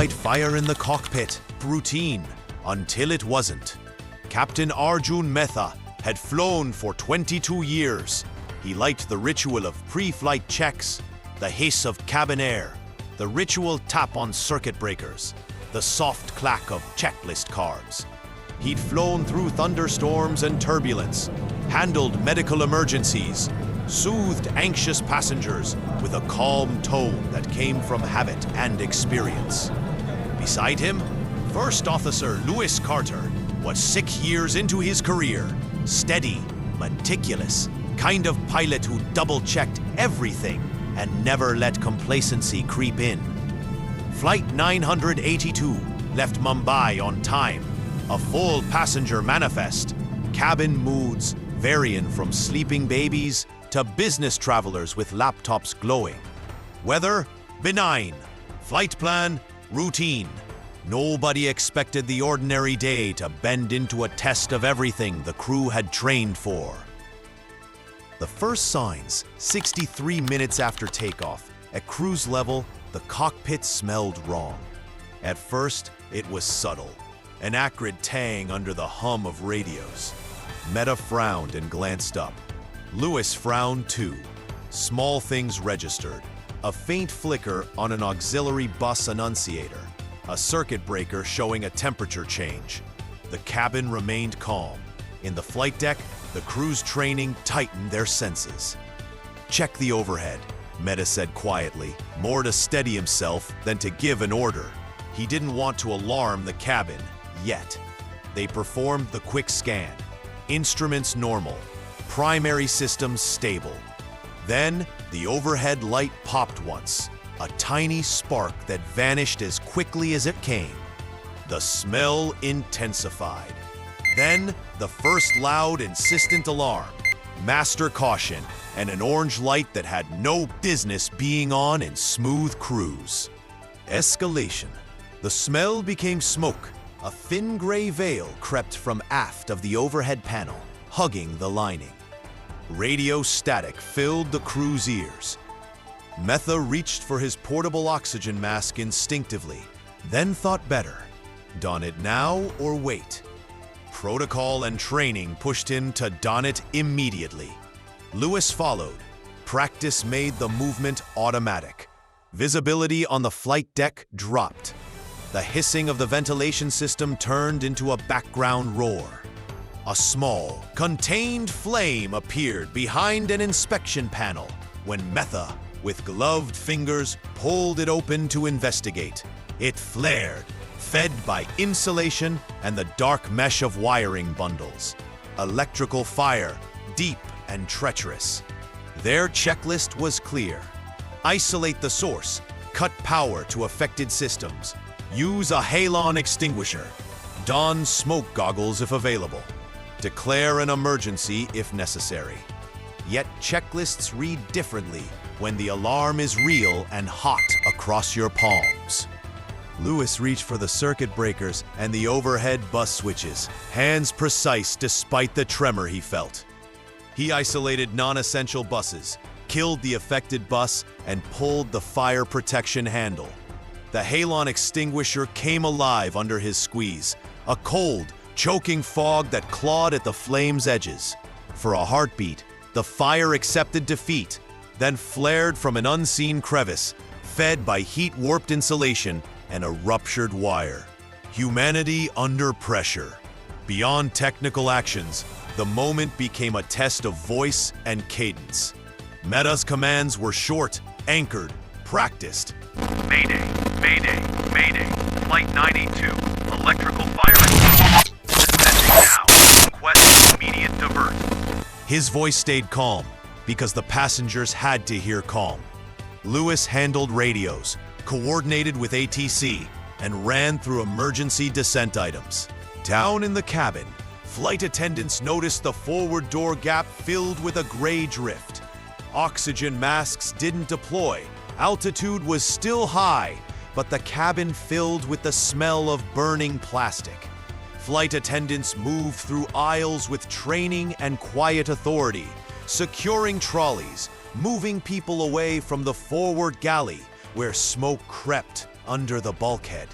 light fire in the cockpit, routine, until it wasn't. Captain Arjun Mehta had flown for 22 years. He liked the ritual of pre-flight checks, the hiss of cabin air, the ritual tap on circuit breakers, the soft clack of checklist cards. He'd flown through thunderstorms and turbulence, handled medical emergencies, soothed anxious passengers with a calm tone that came from habit and experience. Beside him, First Officer Lewis Carter was 6 years into his career, steady, meticulous, kind of pilot who double-checked everything and never let complacency creep in. Flight 982 left Mumbai on time, a full passenger manifest, cabin moods varying from sleeping babies to business travelers with laptops glowing. Weather, benign. Flight plan, routine. Nobody expected the ordinary day to bend into a test of everything the crew had trained for. The first signs, 63 minutes after takeoff, at cruise level, the cockpit smelled wrong. At first, it was subtle, an acrid tang under the hum of radios. Mehta frowned and glanced up. Lewis frowned too. Small things registered. A faint flicker on an auxiliary bus annunciator. A circuit breaker showing a temperature change. The cabin remained calm. In the flight deck, the crew's training tightened their senses. "Check the overhead," Mehta said quietly, more to steady himself than to give an order. He didn't want to alarm the cabin, yet. They performed the quick scan. Instruments normal. Primary systems stable. Then, the overhead light popped once, a tiny spark that vanished as quickly as it came. The smell intensified. Then, the first loud, insistent alarm. Master caution, and an orange light that had no business being on in smooth cruise. Escalation. The smell became smoke. A thin gray veil crept from aft of the overhead panel, hugging the lining. Radio static filled the crew's ears. Mehta reached for his portable oxygen mask instinctively, then thought better. Don it now or wait? Protocol and training pushed him to don it immediately. Lewis followed. Practice made the movement automatic. Visibility on the flight deck dropped. The hissing of the ventilation system turned into a background roar. A small, contained flame appeared behind an inspection panel when Mehta, with gloved fingers, pulled it open to investigate. It flared, fed by insulation and the dark mesh of wiring bundles. Electrical fire, deep and treacherous. Their checklist was clear. Isolate the source, cut power to affected systems, use a halon extinguisher, don smoke goggles if available, declare an emergency if necessary. Yet checklists read differently when the alarm is real and hot across your palms. Lewis reached for the circuit breakers and the overhead bus switches, hands precise despite the tremor he felt. He isolated non-essential buses, killed the affected bus, and pulled the fire protection handle. The halon extinguisher came alive under his squeeze, a cold, choking fog that clawed at the flame's edges. For a heartbeat, the fire accepted defeat, then flared from an unseen crevice, fed by heat-warped insulation and a ruptured wire. Humanity under pressure. Beyond technical actions, the moment became a test of voice and cadence. Mehta's commands were short, anchored, practiced. Mayday, mayday, mayday. Flight 982, electrical fire. Descending now. Request immediate divert. His voice stayed calm because the passengers had to hear calm. Lewis handled radios, coordinated with ATC, and ran through emergency descent items. Down in the cabin, flight attendants noticed the forward door gap filled with a gray drift. Oxygen masks didn't deploy. Altitude was still high, but the cabin filled with the smell of burning plastic. Flight attendants moved through aisles with training and quiet authority, securing trolleys, moving people away from the forward galley where smoke crept under the bulkhead.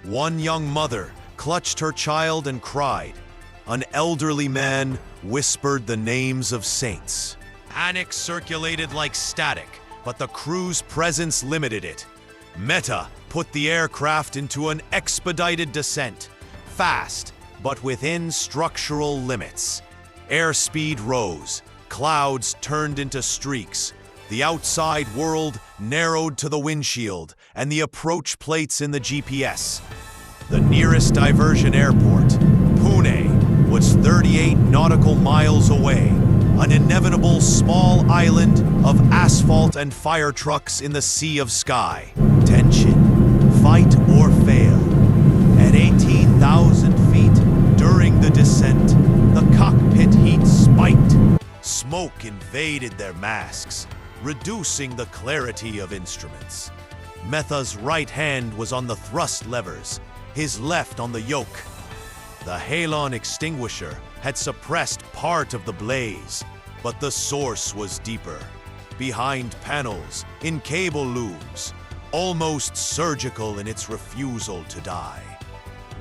One young mother clutched her child and cried. An elderly man whispered the names of saints. Panic circulated like static, but the crew's presence limited it. Mehta put the aircraft into an expedited descent, fast, but within structural limits. Airspeed rose, clouds turned into streaks, the outside world narrowed to the windshield and the approach plates in the GPS. The nearest diversion airport, Pune, was 38 nautical miles away, an inevitable small island of asphalt and fire trucks in the sea of sky. Tension, fight or fail. At 18,000 feet, during the descent, the cockpit heat spiked. Smoke invaded their masks, reducing the clarity of instruments. Mehta's right hand was on the thrust levers, his left on the yoke. The halon extinguisher had suppressed part of the blaze, but the source was deeper. Behind panels, in cable looms, almost surgical in its refusal to die.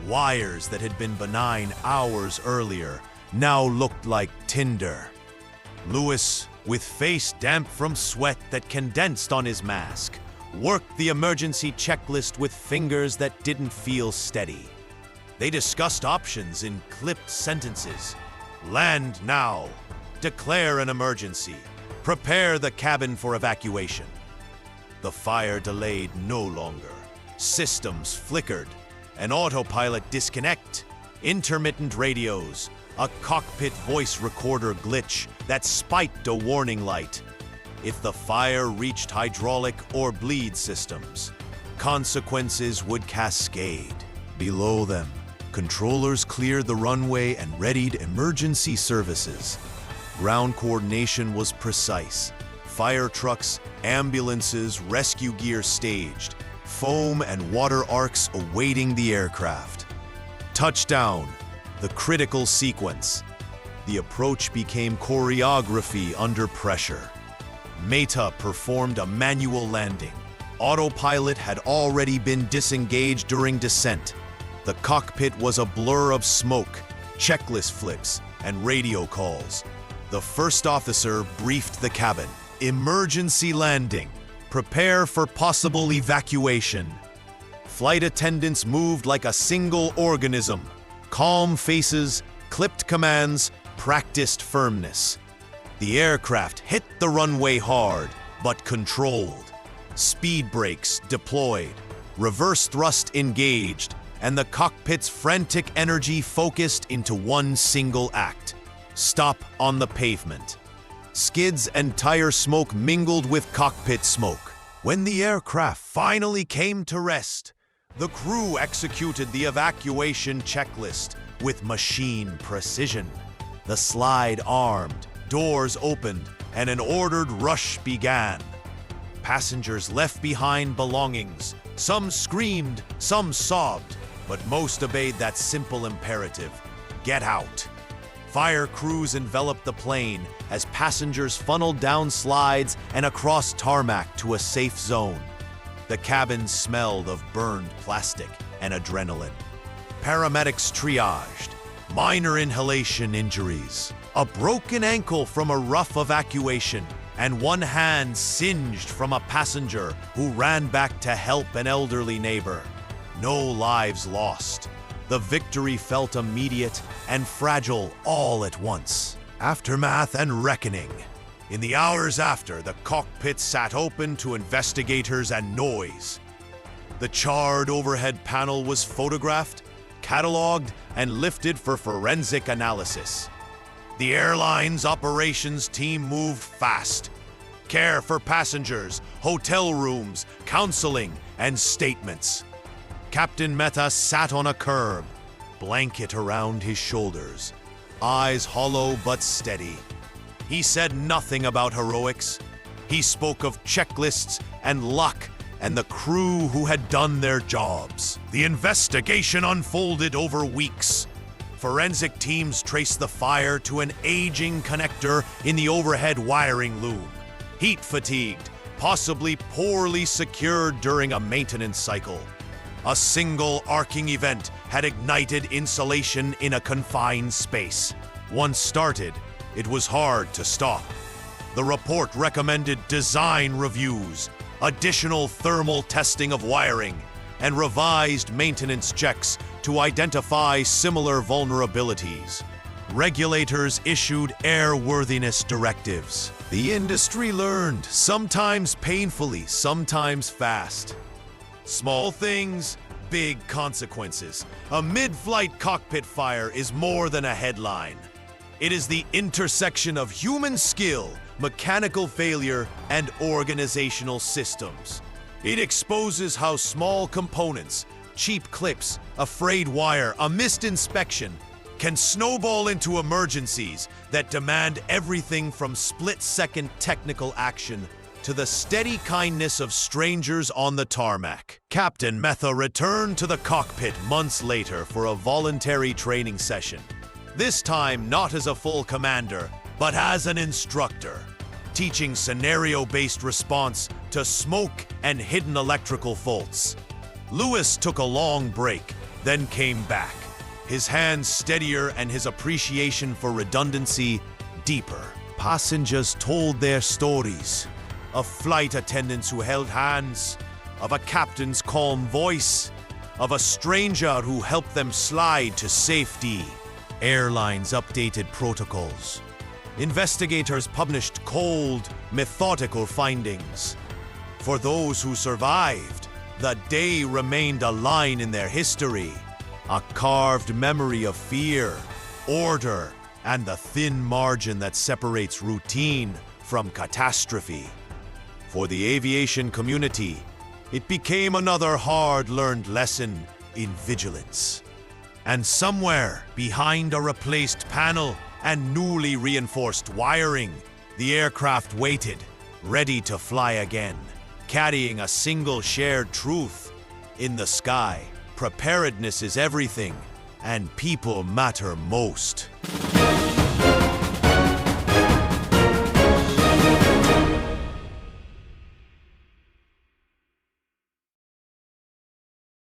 Wires that had been benign hours earlier now looked like tinder. Lewis, with face damp from sweat that condensed on his mask, worked the emergency checklist with fingers that didn't feel steady. They discussed options in clipped sentences. Land now. Declare an emergency. Prepare the cabin for evacuation. The fire delayed no longer. Systems flickered. An autopilot disconnect. Intermittent radios. A cockpit voice recorder glitch that spiked a warning light. If the fire reached hydraulic or bleed systems, consequences would cascade. Below them, controllers cleared the runway and readied emergency services. Ground coordination was precise. Fire trucks, ambulances, rescue gear staged. Foam and water arcs awaiting the aircraft. Touchdown, the critical sequence. The approach became choreography under pressure. Mehta performed a manual landing. Autopilot had already been disengaged during descent. The cockpit was a blur of smoke, checklist flips, and radio calls. The first officer briefed the cabin. Emergency landing. Prepare for possible evacuation. Flight attendants moved like a single organism. Calm faces, clipped commands, practiced firmness. The aircraft hit the runway hard, but controlled. Speed brakes deployed, reverse thrust engaged, and the cockpit's frantic energy focused into one single act. Stop on the pavement. Skids and tire smoke mingled with cockpit smoke. When the aircraft finally came to rest, the crew executed the evacuation checklist with machine precision. The slide armed, doors opened, and an ordered rush began. Passengers left behind belongings. Some screamed, some sobbed, but most obeyed that simple imperative: get out. Fire crews enveloped the plane as passengers funneled down slides and across tarmac to a safe zone. The cabin smelled of burned plastic and adrenaline. Paramedics triaged. Minor inhalation injuries. A broken ankle from a rough evacuation, and one hand singed from a passenger who ran back to help an elderly neighbor. No lives lost. The victory felt immediate and fragile all at once. Aftermath and reckoning. In the hours after, the cockpit sat open to investigators and noise. The charred overhead panel was photographed, cataloged, and lifted for forensic analysis. The airline's operations team moved fast. Care for passengers, hotel rooms, counseling, and statements. Captain Mehta sat on a curb, blanket around his shoulders, eyes hollow but steady. He said nothing about heroics. He spoke of checklists and luck and the crew who had done their jobs. The investigation unfolded over weeks. Forensic teams traced the fire to an aging connector in the overhead wiring loom. Heat-fatigued, possibly poorly secured during a maintenance cycle. A single arcing event had ignited insulation in a confined space. Once started, it was hard to stop. The report recommended design reviews, additional thermal testing of wiring, and revised maintenance checks to identify similar vulnerabilities. Regulators issued airworthiness directives. The industry learned, sometimes painfully, sometimes fast. Small things, big consequences. A mid-flight cockpit fire is more than a headline. It is the intersection of human skill, mechanical failure, and organizational systems. It exposes how small components, cheap clips, a frayed wire, a missed inspection, can snowball into emergencies that demand everything from split-second technical action to the steady kindness of strangers on the tarmac. Captain Mehta returned to the cockpit months later for a voluntary training session. This time not as a full commander, but as an instructor, teaching scenario-based response to smoke and hidden electrical faults. Lewis took a long break, then came back, his hands steadier and his appreciation for redundancy deeper. Passengers told their stories of flight attendants who held hands, of a captain's calm voice, of a stranger who helped them slide to safety. Airlines updated protocols. Investigators published cold, methodical findings. For those who survived, the day remained a line in their history, a carved memory of fear, order, and the thin margin that separates routine from catastrophe. For the aviation community, it became another hard-learned lesson in vigilance. And somewhere behind a replaced panel and newly reinforced wiring, the aircraft waited, ready to fly again, carrying a single shared truth. In the sky, preparedness is everything, and people matter most.